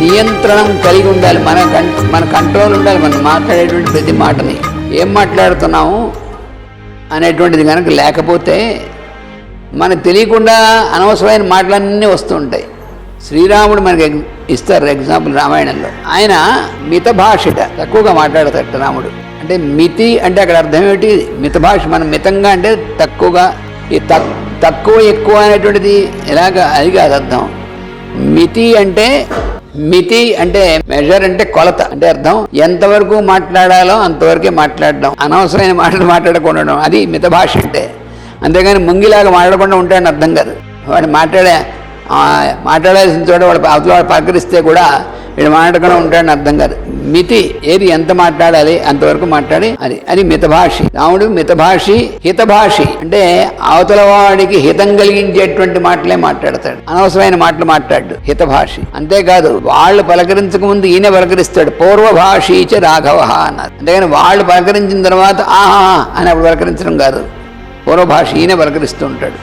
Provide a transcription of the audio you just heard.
నియంత్రణం కలిగి ఉండాలి, మన కంట్రోల్ ఉండాలి. మనం మాట్లాడేటువంటి ప్రతి మాటని ఏం మాట్లాడుతున్నాము అనేటువంటిది కనుక లేకపోతే మనకు తెలియకుండా అనవసరమైన మాటలన్నీ వస్తూ ఉంటాయి. శ్రీరాముడు మనకి ఇస్తారు ఎగ్జాంపుల్ రామాయణంలో. ఆయన మిత భాషట, తక్కువగా మాట్లాడతాడు రాముడు. అంటే మితి అంటే అక్కడ అర్థం ఏమిటి? మిత భాష. మనం మితంగా అంటే తక్కువగా. ఈ తక్కువ ఎక్కువ అనేటువంటిది ఎలాగా, అది కాదు అర్థం. మితి అంటే మెజర్ అంటే కొలత అంటే అర్థం. ఎంతవరకు మాట్లాడాలో అంతవరకే మాట్లాడడం, అనవసరమైన మాటలు మాట్లాడకుండా, అది మిత భాష అంటే. అంతేగాని ముంగిలాగా మాట్లాడకుండా ఉంటాడని అర్థం కాదు. వాడు మాట్లాడాల్సిన చోట వాడు అవతల వాడు పలకరిస్తే కూడా వీడు మాట్లాడకుండా ఉంటాడని అర్థం కాదు. మితి ఏది, ఎంత మాట్లాడాలి అంతవరకు మాట్లాడి, అది మితభాషి. రాముడు మితభాషి, హితభాషి అంటే అవతల వాడికి హితం కలిగించేటువంటి మాటలే మాట్లాడతాడు, అనవసరమైన మాటలు మాట్లాడు, హితభాషి. అంతేకాదు వాళ్ళు పలకరించక ముందు ఈయన పలకరిస్తాడు. పూర్వభాషీచ రాఘవ అన్నారు. అంతేగాని వాళ్ళు పలకరించిన తర్వాత ఆహా అని అప్పుడు పలకరించడం కాదు. పూర్వభాషి ఈయన పలకరిస్తూ ఉంటాడు.